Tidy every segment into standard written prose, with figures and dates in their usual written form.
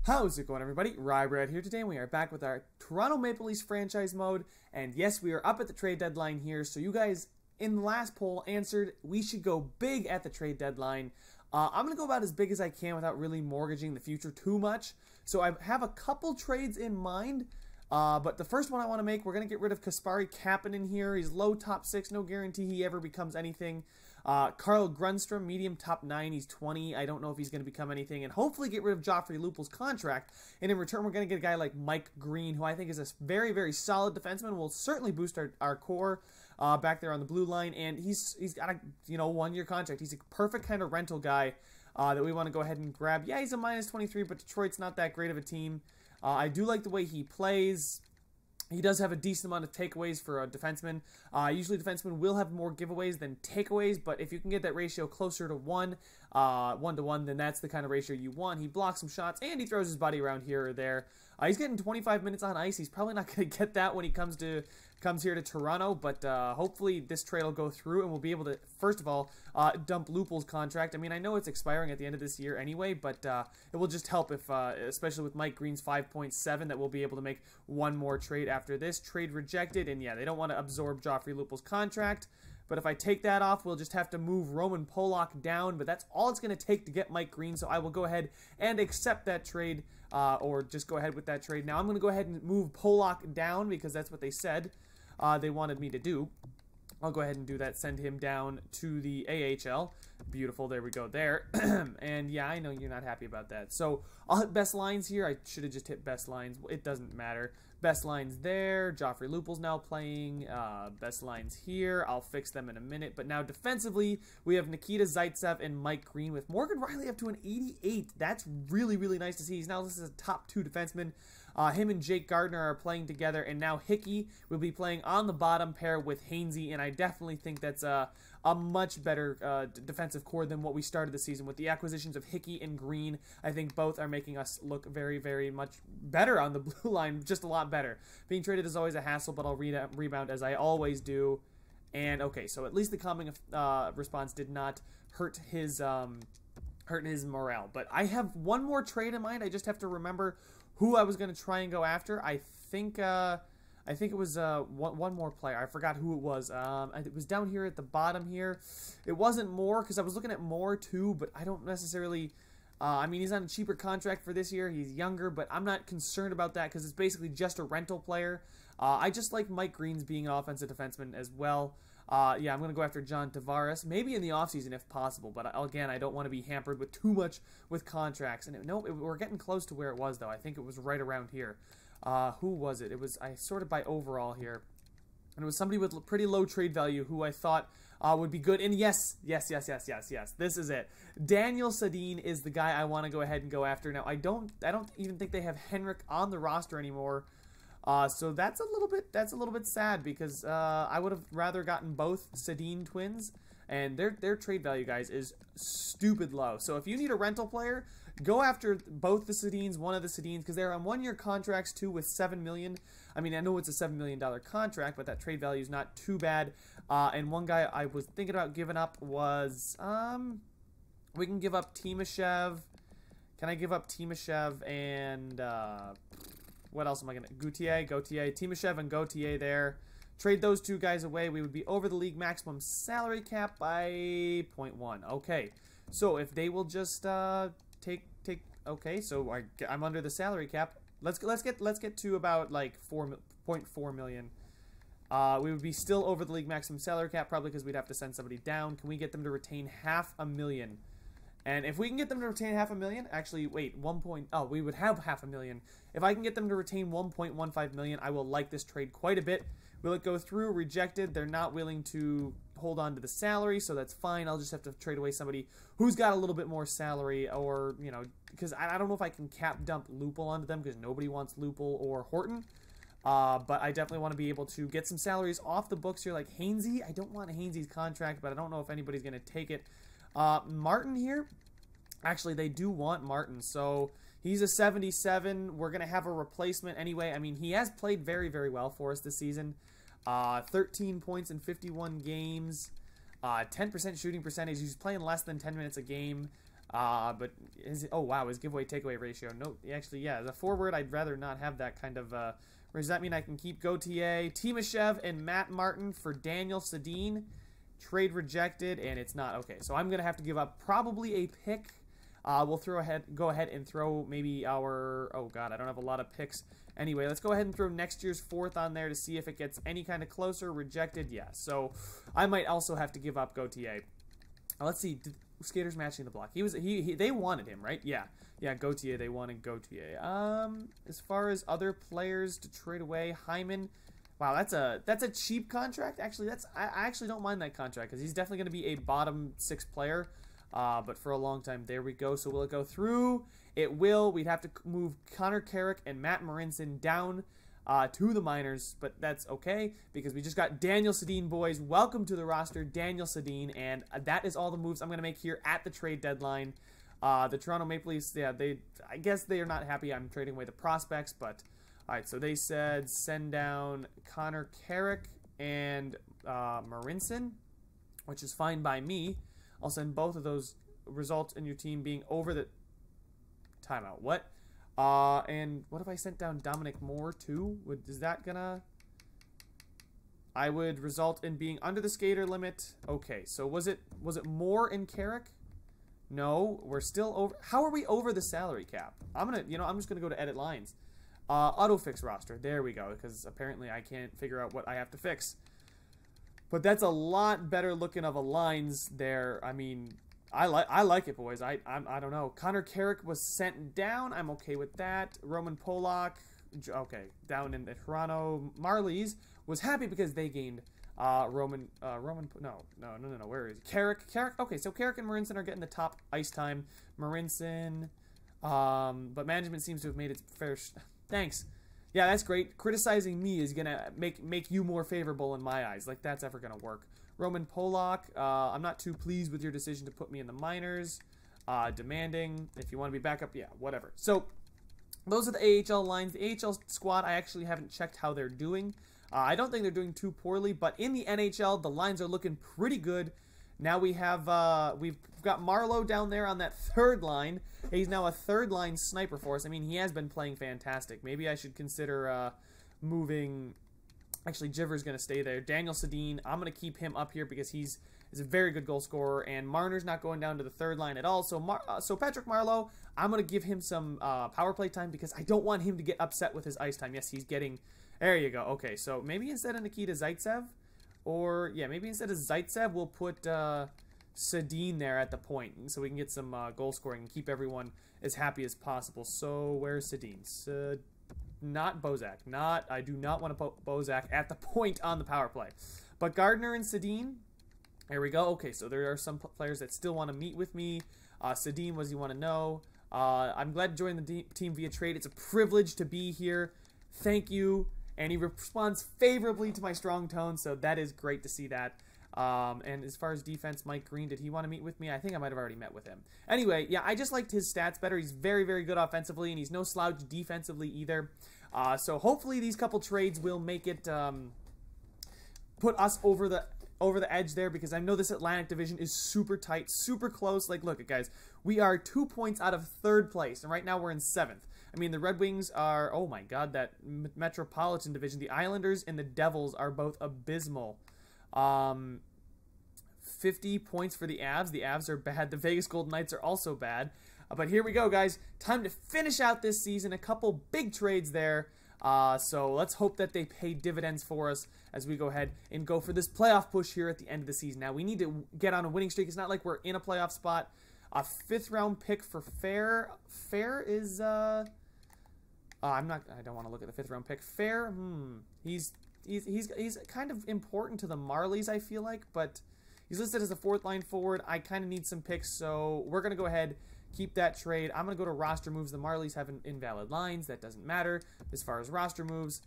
How's it going, everybody? Ryebread here today, and we are back with our Toronto Maple Leafs franchise mode. And yes, we are up at the trade deadline here. So you guys in the last poll answered we should go big at the trade deadline. I'm going to go about as big as I can without really mortgaging the future too much. So I have a couple trades in mind. But the first one I want to make, we're going to get rid of Kasperi Kapanen here. He's low top 6, no guarantee he ever becomes anything. Carl Grundstrom, medium top 9, he's 20. I don't know if he's going to become anything. And hopefully get rid of Joffrey Lupul's contract. And in return, we're going to get a guy like Mike Green, who I think is a very, very solid defenseman. Will certainly boost our core back there on the blue line. And he's got a 1-year contract. He's a perfect kind of rental guy that we want to go ahead and grab. Yeah, he's a minus 23, but Detroit's not that great of a team. I do like the way he plays. He does have a decent amount of takeaways for a defenseman. Usually defensemen will have more giveaways than takeaways, but if you can get that ratio closer to 1 to 1, then that's the kind of ratio you want. He blocks some shots, and he throws his body around here or there. He's getting 25 minutes on ice. He's probably not going to get that when he comes here to Toronto, but hopefully this trade will go through, and we'll be able to, first of all, dump Lupul's contract. I mean, I know it's expiring at the end of this year anyway, but it will just help if, especially with Mike Green's 5.7, that we'll be able to make one more trade after this. Trade rejected, and yeah, they don't want to absorb Joffrey Lupul's contract. But if I take that off, we'll just have to move Roman Polak down. But that's all it's going to take to get Mike Green. So I will go ahead and accept that trade, or just go ahead with that trade. Now I'm going to go ahead and move Polak down because that's what they said they wanted me to do. I'll go ahead and do that. Send him down to the AHL. Beautiful. There we go there. And yeah, I know you're not happy about that. So I'll hit best lines here. I should have just hit best lines. It doesn't matter. Best lines there. Joffrey Lupul's now playing. Best lines here. I'll fix them in a minute. But now defensively, we have Nikita Zaitsev and Mike Green with Morgan Rielly up to an 88. That's really, really nice to see. He's now listed as a top 2 defenseman. Him and Jake Gardner are playing together, and now Hickey will be playing on the bottom pair with Hainsey, and I definitely think that's a much better defensive core than what we started the season with. The acquisitions of Hickey and Green, I think both are making us look very, very much better on the blue line, just a lot better. Being traded is always a hassle, but I'll rebound as I always do. And okay, so at least the calming response did not hurt his morale. But I have one more trade in mind. I just have to remember who I was going to try and go after. I think it was one more player. I forgot who it was. It was down here at the bottom here. It wasn't Moore, because I was looking at Moore too, but I don't necessarily... I mean, he's on a cheaper contract for this year. He's younger, but I'm not concerned about that because it's basically just a rental player. I just like Mike Green's being an offensive defenseman as well. Yeah, I'm going to go after John Tavares, maybe in the offseason if possible, but again, I don't want to be hampered with too much with contracts. And we're getting close to where it was, though. I think it was right around here. Who was it? I sorted by overall here, and it was somebody with pretty low trade value who I thought would be good. And yes, this is it. Daniel Sedin is the guy I want to go ahead and go after. Now, I don't even think they have Henrik on the roster anymore. So that's a little bit sad because I would have rather gotten both Sedin twins, and their trade value, guys, is stupid low. So if you need a rental player, go after both the Sedins, one of the Sedins, because they're on 1-year contracts too with $7 million. I mean, I know it's a $7 million contract, but that trade value is not too bad. And one guy I was thinking about giving up was we can give up Timashev. Can I give up Timashev and what else am I going to... Gauthier, Timashev and Gauthier there. Trade those two guys away. We would be over the league maximum salary cap by 0.1. Okay, so if they will just take... Okay, so I'm under the salary cap. Let's get to about like 4.4 million. We would be still over the league maximum salary cap, probably because we'd have to send somebody down. Can we get them to retain $500,000? And if we can get them to retain $500,000, actually, wait, we would have $500,000. If I can get them to retain $1.15 million, I will like this trade quite a bit. Will it go through? Rejected. They're not willing to hold on to the salary, so that's fine. I'll just have to trade away somebody who's got a little bit more salary, or, because I don't know if I can cap dump Lupul onto them, because nobody wants Lupul or Horton. But I definitely want to be able to get some salaries off the books here, like Hainsey. I don't want Hainsey's contract, but I don't know if anybody's going to take it. Martin here, actually, they do want Martin, so he's a 77. We're going to have a replacement anyway. I mean, he has played very, very well for us this season. 13 points in 51 games, 10% shooting percentage. He's playing less than 10 minutes a game. But is it, oh wow, his giveaway takeaway ratio. No, actually, yeah, as a forward, I'd rather not have that kind of. Or does that mean I can keep Gauthier, Timashev, and Matt Martin for Daniel Sedin? Trade rejected, and it's not okay. So I'm gonna have to give up probably a pick. We'll go ahead and throw maybe our. Oh god, I don't have a lot of picks. Anyway, let's go ahead and throw next year's 4th on there to see if it gets any kind of closer. Rejected, yeah. So I might also have to give up Gauthier. Let's see. Skaters matching the block. They wanted him, right? Yeah. Gauthier. They wanted Gauthier. As far as other players to trade away, Hyman. Wow, that's a cheap contract. Actually, I actually don't mind that contract because he's definitely going to be a bottom 6 player. But for a long time, there we go. So will it go through? It will. We'd have to move Connor Carrick and Matt Marinson down to the minors, but that's okay because we just got Daniel Sedin, boys. Welcome to the roster, Daniel Sedin, and that is all the moves I'm going to make here at the trade deadline. The Toronto Maple Leafs, yeah, I guess they are not happy I'm trading away the prospects, but all right, so they said send down Connor Carrick and Marinson, which is fine by me. I'll send both of those results in your team being over the timeout. What? And what if I sent down Dominic Moore too? Is that gonna? I would result in being under the skater limit. Okay, so was it Moore and Carrick? No, we're still over. How are we over the salary cap? I'm just gonna go to edit lines. Auto fix roster. There we go. Because apparently I can't figure out what I have to fix. But that's a lot better looking of a lines there. I mean, I like it, boys. I don't know. Connor Carrick was sent down. I'm okay with that. Roman Polak, okay, down in the Toronto Marlies was happy because they gained no. Where is he? Carrick. Okay, so Carrick and Marinson are getting the top ice time. Marinson, but management seems to have made its fair. Thanks. Yeah, that's great. Criticizing me is gonna make you more favorable in my eyes. Like that's ever gonna work. Roman Polak, I'm not too pleased with your decision to put me in the minors. Demanding if you want to be back up, yeah, whatever. So those are the AHL lines. The AHL squad, I actually haven't checked how they're doing. I don't think they're doing too poorly, but in the NHL, the lines are looking pretty good. Now we have we've got Marlowe down there on that 3rd line. He's now a 3rd line sniper for us. I mean, he has been playing fantastic. Maybe I should consider moving. Actually, Jiver's going to stay there. Daniel Sedin, I'm going to keep him up here because he's a very good goal scorer, and Marner's not going down to the 3rd line at all. So Patrick Marleau, I'm going to give him some power play time because I don't want him to get upset with his ice time. Yes, he's getting. There you go. Okay, so maybe instead of Nikita Zaitsev. Or, yeah, maybe instead of Zaitsev, we'll put Sedin there at the point so we can get some goal scoring and keep everyone as happy as possible. So, where's Sedin? Not Bozak. I do not want to put Bozak at the point on the power play. But Gardner and Sedin, there we go. Okay, so there are some players that still want to meet with me. Sedin, what does he want to know? I'm glad to join the team via trade. It's a privilege to be here. Thank you. And he responds favorably to my strong tone, so that is great to see that. And as far as defense, Mike Green, did he want to meet with me? I think I might have already met with him. Anyway, yeah, I just liked his stats better. He's very, very good offensively, and he's no slouch defensively either. So hopefully these couple trades will make it put us over the edge there, because I know this Atlantic division is super tight, super close. Like, look, guys, we are 2 points out of 3rd place, and right now we're in 7th. I mean, the Red Wings are, oh my god, that Metropolitan Division. The Islanders and the Devils are both abysmal. 50 points for the Avs. The Avs are bad. The Vegas Golden Knights are also bad. But here we go, guys. Time to finish out this season. A couple big trades there. So let's hope that they pay dividends for us as we go ahead and go for this playoff push here at the end of the season. Now, we need to get on a winning streak. It's not like we're in a playoff spot. A 5th round pick for Fair. Fair is, I don't want to look at the 5th round pick. Fair, he's kind of important to the Marlies, I feel like, but he's listed as a 4th line forward. I kind of need some picks, so we're going to go ahead, keep that trade. I'm going to go to roster moves. The Marlies have invalid lines. That doesn't matter as far as roster moves.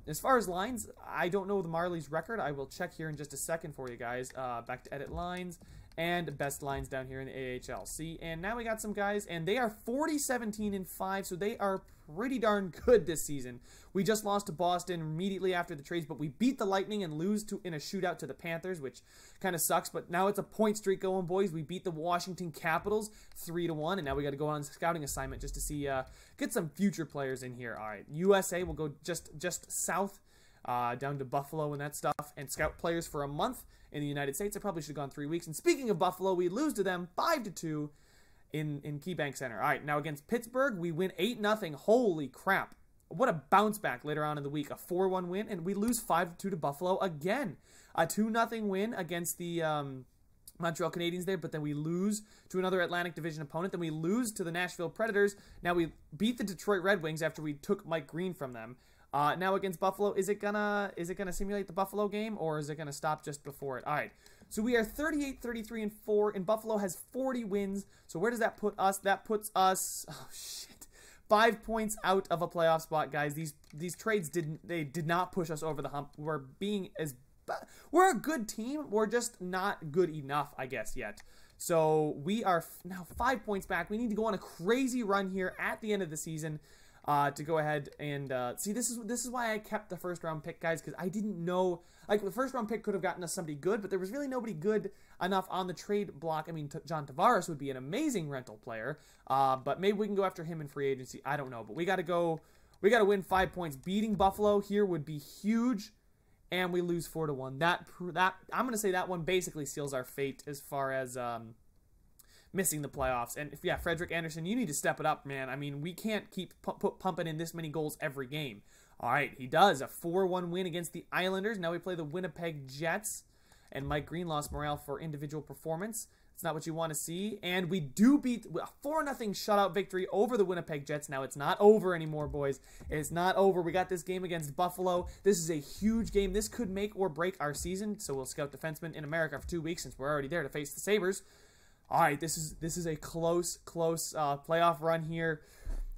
As far as lines, I don't know the Marlies record. I will check here in just a second for you guys. Back to edit lines, and best lines down here in the AHL. See, and now we got some guys, and they are 40-17-5, so they are pretty darn good this season. We just lost to Boston immediately after the trades, but we beat the Lightning and lose in a shootout to the Panthers, which kind of sucks, but now it's a point streak going, boys. We beat the Washington Capitals 3-1, and now we got to go on a scouting assignment just to see, get some future players in here. All right, USA will go just south, down to Buffalo and that stuff, and scout players for a month. In the United States, I probably should have gone 3 weeks. And speaking of Buffalo, we lose to them 5-2 in KeyBank Center. All right, now against Pittsburgh, we win 8-0. Holy crap. What a bounce back later on in the week. A 4-1 win, and we lose 5-2 to Buffalo again. A 2-0 win against the Montreal Canadiens there, but then we lose to another Atlantic Division opponent. Then we lose to the Nashville Predators. Now we beat the Detroit Red Wings after we took Mike Green from them. Now against Buffalo, is it gonna simulate the Buffalo game, or is it gonna stop just before it? All right, so we are 38-33-4, and Buffalo has 40 wins. So where does that put us? That puts us, oh shit, 5 points out of a playoff spot, guys. These trades did not push us over the hump. We're a good team. We're just not good enough, I guess, yet. So we are now 5 points back. We need to go on a crazy run here at the end of the season. To go ahead and see, this is why I kept the first round pick, guys, because I didn't know, like, the first round pick could have gotten us somebody good, but there was really nobody good enough on the trade block. I mean, John Tavares would be an amazing rental player, but maybe we can go after him in free agency. I don't know, but we got to win 5 points. Beating Buffalo here would be huge, and we lose 4-1. That I'm gonna say that one basically seals our fate as far as missing the playoffs. And yeah, Frederik Andersen, you need to step it up, man. I mean, we can't keep pumping in this many goals every game. All right, he does. A 4-1 win against the Islanders. Now we play the Winnipeg Jets, and Mike Green lost morale for individual performance. It's not what you want to see. And we do beat a 4-0 shutout victory over the Winnipeg Jets. Now it's not over anymore, boys. It's not over. We got this game against Buffalo. This is a huge game. This could make or break our season. So we'll scout defensemen in America for 2 weeks since we're already there to face the Sabres. All right, this is a close playoff run here.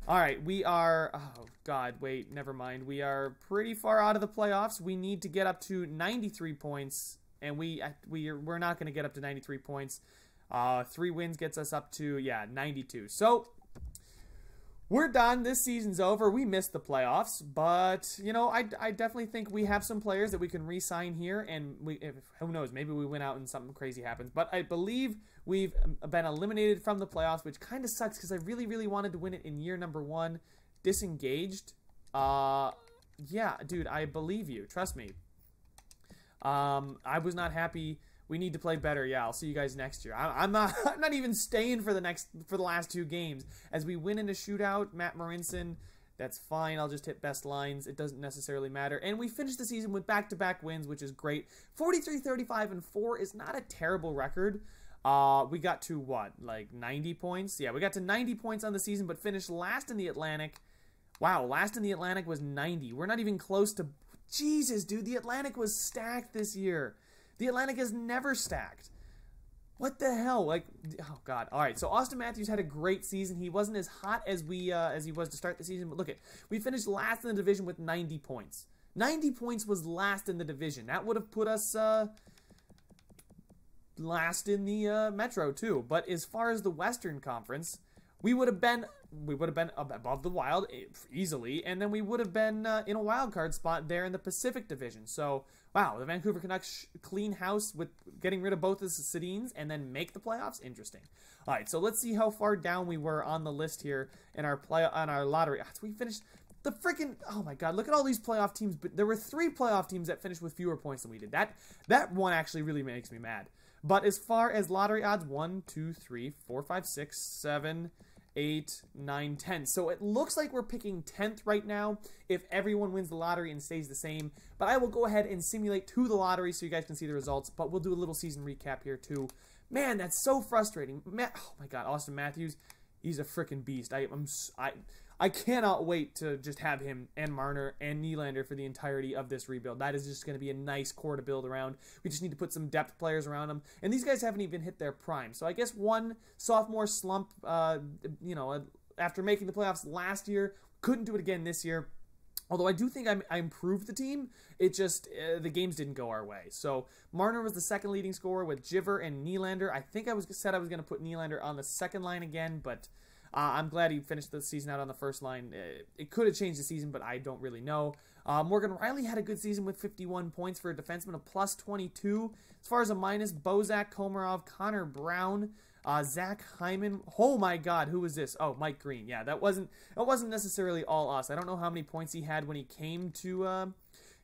All right, we are, oh God, wait, never mind. We are pretty far out of the playoffs. We need to get up to 93 points, and we're not going to get up to 93 points. 3 wins gets us up to 92. So we're done. This season's over. We missed the playoffs, but you know, I definitely think we have some players that we can re-sign here, and who knows, maybe we win out and something crazy happens. But I believe we've been eliminated from the playoffs, which kind of sucks because I really wanted to win it in year number 1. Disengaged. Yeah, dude, I believe you. Trust me. I was not happy. We need to play better. Yeah, I'll see you guys next year. I'm not even staying for the last 2 games. As we win in a shootout, Matt Marinson, that's fine. I'll just hit best lines. It doesn't necessarily matter. And we finished the season with back-to-back wins, which is great. 43-35-4 is not a terrible record. We got to what, like 90 points? Yeah, we got to 90 points on the season, but finished last in the Atlantic. Wow, last in the Atlantic was 90. We're not even close to... Jesus, dude, the Atlantic was stacked this year. The Atlantic is never stacked. What the hell? Like, oh God. All right. So Austin Matthews had a great season. He wasn't as hot as he was to start the season, but look we finished last in the division with 90 points. 90 points was last in the division. That would have put us last in the Metro too. But as far as the Western Conference, we would have been above the Wild easily, and then we would have been in a wild card spot there in the Pacific Division. So, wow, the Vancouver Canucks clean house with getting rid of both the Sedins and then make the playoffs. Interesting. All right, so let's see how far down we were on the list here in our lottery. We finished the freaking, oh my God, look at all these playoff teams. But there were 3 playoff teams that finished with fewer points than we did. That one actually really makes me mad. But as far as lottery odds, 1, 2, 3, 4, 5, 6, 7, 8, 9, 10. So it looks like we're picking 10th right now if everyone wins the lottery and stays the same. But I will go ahead and simulate to the lottery so you guys can see the results. But we'll do a little season recap here too. Man, that's so frustrating. Man, oh my God, Austin Matthews, he's a freaking beast. I cannot wait to just have him and Marner and Nylander for the entirety of this rebuild. That is just going to be a nice core to build around. We just need to put some depth players around them. And these guys haven't even hit their prime. So I guess one sophomore slump, after making the playoffs last year, couldn't do it again this year. Although I do think I improved the team, it just, the games didn't go our way. So Marner was the second leading scorer with Jiver and Nylander. I think said I was going to put Nylander on the second line again, but I'm glad he finished the season out on the first line. It could have changed the season, but I don't really know. Morgan Rielly had a good season with 51 points for a defenseman, a plus 22. As far as a minus, Bozak, Komarov, Connor Brown, Zach Hyman. Oh my God, who was this? Oh, Mike Green. Yeah, that wasn't necessarily all us. I don't know how many points he had when he came to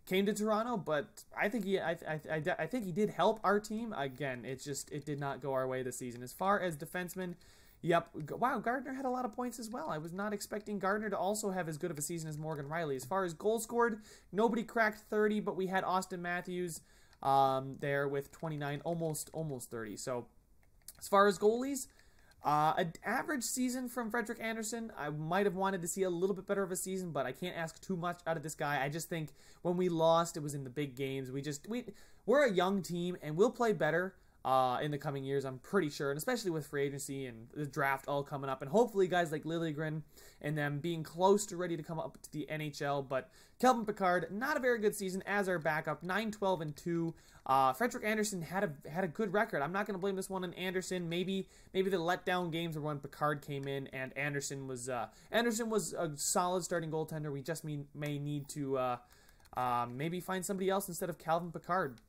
Toronto, but I think he did help our team. Again, it did not go our way this season. As far as defensemen, yep, wow, Gardner had a lot of points as well. I was not expecting Gardner to also have as good of a season as Morgan Rielly. As far as goals scored, nobody cracked 30, but we had Austin Matthews there with 29, almost 30. So as far as goalies, an average season from Frederik Andersen. I might have wanted to see a little bit better of a season, but I can't ask too much out of this guy. I just think when we lost, it was in the big games. We're a young team, and we'll play better in the coming years, I'm pretty sure, and especially with free agency and the draft all coming up, and hopefully guys like Liljegren and them being close to ready to come up to the NHL. But Kelvin Pickard, not a very good season as our backup, 9-12-2. Frederik Andersen had a good record. I'm not going to blame this one on Andersen. Maybe the letdown games were when Pickard came in, and Andersen was a solid starting goaltender. We just may need to maybe find somebody else instead of Calvin Pickard.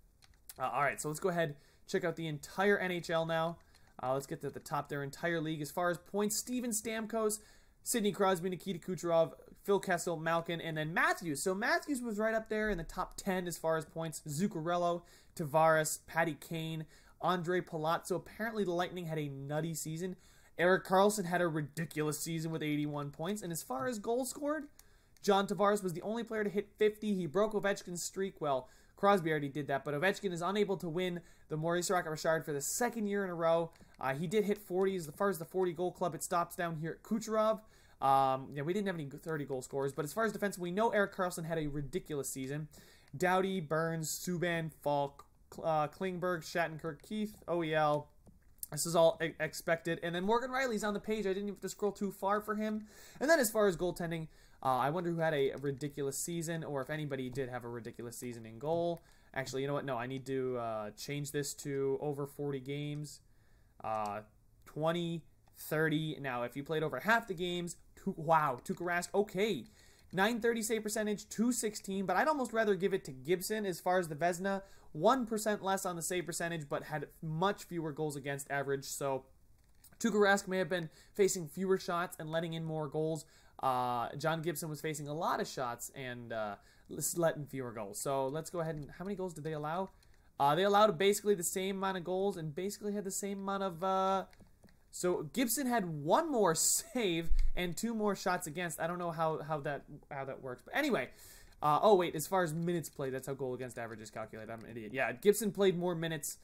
All right, so let's go ahead. Check out the entire NHL now. Let's get to the top, their entire league. As far as points, Steven Stamkos, Sidney Crosby, Nikita Kucherov, Phil Kessel, Malkin, and then Matthews. So Matthews was right up there in the top 10 as far as points. Zuccarello, Tavares, Patty Kane, Andre Palazzo. Apparently the Lightning had a nutty season. Erik Karlsson had a ridiculous season with 81 points. And as far as goals scored, John Tavares was the only player to hit 50. He broke Ovechkin's streak. Well, Crosby already did that, but Ovechkin is unable to win the Maurice Rocket Richard for the second year in a row. He did hit 40. As far as the 40-goal club, it stops down here at Kucherov. We didn't have any 30-goal scorers, but as far as defense, we know Erik Karlsson had a ridiculous season. Doughty, Burns, Subban, Falk, Klingberg, Shattenkirk, Keith, OEL. This is all expected. And then Morgan Rielly's on the page. I didn't even have to scroll too far for him. And then as far as goaltending, I wonder who had a ridiculous season, or if anybody did have a ridiculous season in goal. Actually, you know what? No, I need to change this to over 40 games. 20, 30. Now, if you played over half the games, wow, Tuukka Rask, okay. 930 save percentage, 216, but I'd almost rather give it to Gibson as far as the Vezina. 1% less on the save percentage, but had much fewer goals against average. So Tuukka Rask may have been facing fewer shots and letting in more goals. John Gibson was facing a lot of shots and letting fewer goals. So let's go ahead and, how many goals did they allow? They allowed basically the same amount of goals and basically had the same amount of... So Gibson had one more save and 2 more shots against. I don't know how that works. But anyway, oh wait, as far as minutes played, that's how goal against average is calculated. I'm an idiot. Yeah, Gibson played more minutes.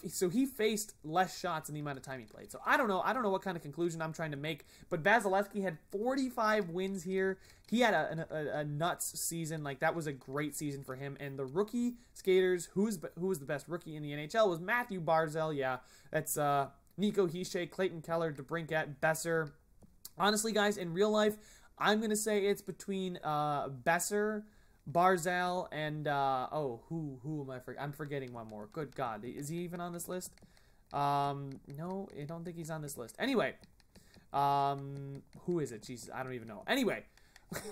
So he faced less shots in the amount of time he played. So I don't know what kind of conclusion I'm trying to make. But Vasilevsky had 45 wins here. He had a nuts season. Like, that was a great season for him. And the rookie skaters, who was the best rookie in the NHL was Matthew Barzal. Yeah, that's Nico Hischier, Clayton Keller, DeBrincat, Besser. Honestly, guys, in real life, I'm going to say it's between Besser, Barzal, and who am I forgetting? I'm forgetting one more. Good God, is he even on this list? No, I don't think he's on this list. Anyway, who is it? Jesus, I don't even know. Anyway,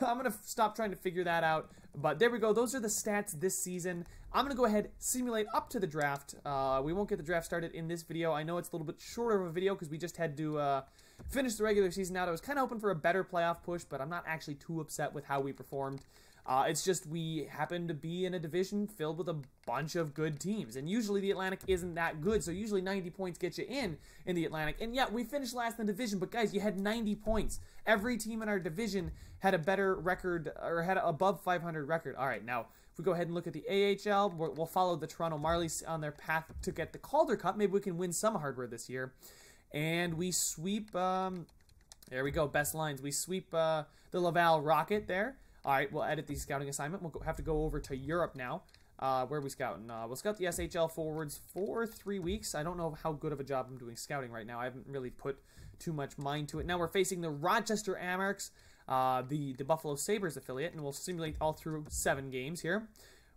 I'm gonna stop trying to figure that out. But there we go. Those are the stats this season. I'm gonna go ahead simulate up to the draft. We won't get the draft started in this video. I know it's a little bit shorter of a video because we just had to finish the regular season out. I was kind of hoping for a better playoff push, but I'm not actually too upset with how we performed. It's just we happen to be in a division filled with a bunch of good teams. And usually the Atlantic isn't that good, so usually 90 points get you in the Atlantic. And yeah, we finished last in the division, but guys, you had 90 points. Every team in our division had a better record, or had an above 500 record. All right, now, if we go ahead and look at the AHL, we'll follow the Toronto Marlies on their path to get the Calder Cup. Maybe we can win some hardware this year. And we sweep, there we go, best lines. We sweep the Laval Rocket there. All right, we'll edit the scouting assignment. We'll have to go over to Europe now. Where are we scouting? We'll scout the SHL forwards for 3 weeks. I don't know how good of a job I'm doing scouting right now. I haven't really put too much mind to it. Now we're facing the Rochester Amerks. the Buffalo Sabres affiliate, and we'll simulate all through 7 games here.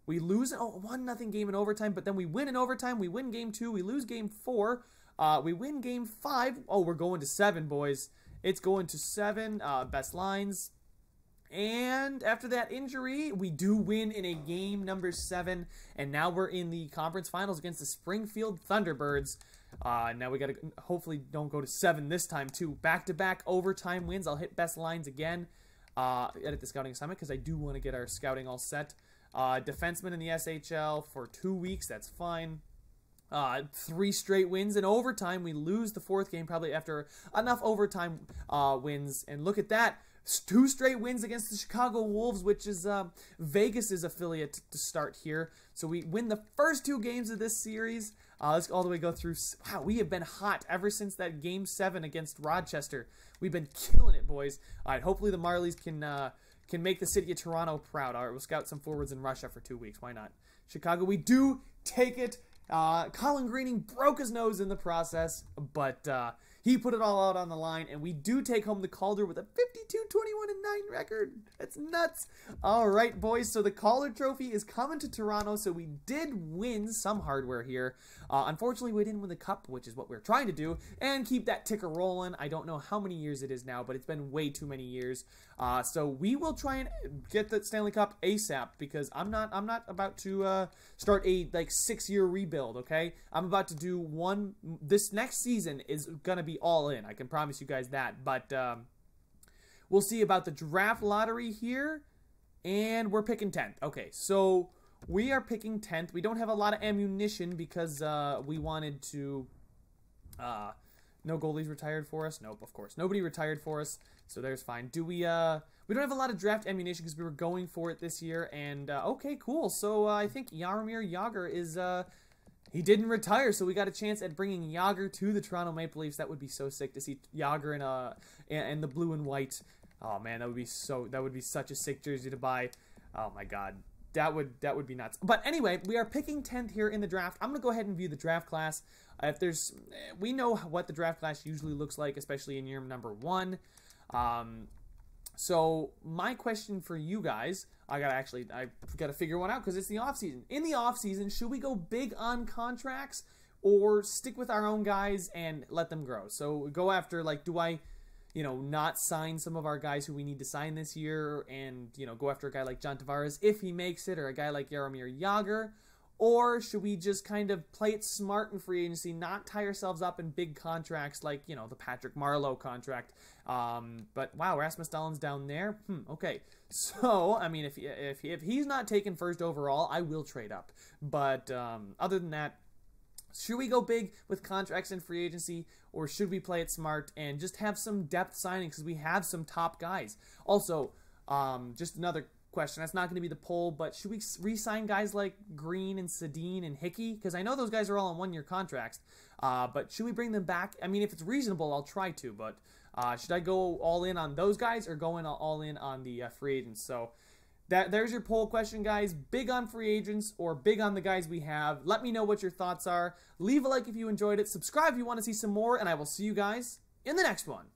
We lose a 1-0 game in overtime, but then we win in overtime. We win game 2. We lose game 4. We win game 5. Oh, we're going to 7, boys. It's going to 7. Best lines. And after that injury, we do win in a game number 7. And now we're in the conference finals against the Springfield Thunderbirds. Now we got to hopefully don't go to 7 this time, too. Back-to-back overtime wins. I'll hit best lines again. Edit the scouting assignment because I do want to get our scouting all set. Defenseman in the SHL for 2 weeks. That's fine. 3 straight wins in overtime. We lose the 4th game probably after enough overtime wins. And look at that. 2 straight wins against the Chicago Wolves, which is Vegas's affiliate to start here. So we win the first 2 games of this series. Let's all the way go through. Wow, we have been hot ever since that Game 7 against Rochester. We've been killing it, boys. All right, hopefully the Marlies can make the city of Toronto proud. All right, we'll scout some forwards in Russia for 2 weeks. Why not? Chicago, we do take it. Colin Greening broke his nose in the process, but he put it all out on the line, and we do take home the Calder with a 52-21-9 record. That's nuts. All right, boys, so the Calder Trophy is coming to Toronto, so we did win some hardware here. Unfortunately, we didn't win the Cup, which is what we're trying to do, and keep that ticker rolling. I don't know how many years it is now, but it's been way too many years. So we will try and get the Stanley Cup ASAP, because I'm not about to start a 6-year rebuild, okay? I'm about to do one. This next season is gonna be all in. I can promise you guys that. But we'll see about the draft lottery here, and we're picking 10th. Okay, so we are picking 10th. We don't have a lot of ammunition because we wanted to. No goalies retired for us. Nope, of course. Nobody retired for us, so there's fine. Do we? We don't have a lot of draft ammunition because we were going for it this year. And okay, cool. So I think Jaromir Jagr is. He didn't retire, so we got a chance at bringing Jagr to the Toronto Maple Leafs. That would be so sick to see Jagr in the blue and white. Oh man, that would be such a sick jersey to buy. Oh my god. That would be nuts. But anyway, we are picking 10th here in the draft. I'm going to go ahead and view the draft class. We know what the draft class usually looks like, especially in year number 1. So my question for you guys, I gotta figure one out because it's the off season. In the off season, should we go big on contracts or stick with our own guys and let them grow? So go after, do I, not sign some of our guys who we need to sign this year, and go after a guy like John Tavares if he makes it, or a guy like Jaromir Jagr? Or should we just kind of play it smart in free agency, not tie ourselves up in big contracts like, the Patrick Marleau contract? But wow, Rasmus Dahlin's down there. Okay. So, I mean, if he's not taken first overall, I will trade up. But other than that, should we go big with contracts in free agency, or should we play it smart and just have some depth signings because we have some top guys? Also, just another question. That's not going to be the poll, but should we re-sign guys like Green and Sedin and Hickey? Because I know those guys are all on 1-year contracts, but should we bring them back? I mean, if it's reasonable, I'll try to, but should I go all in on those guys or going all in on the free agents? So there's your poll question, guys. Big on free agents or big on the guys we have? Let me know what your thoughts are. Leave a like if you enjoyed it. Subscribe if you want to see some more, and I will see you guys in the next one.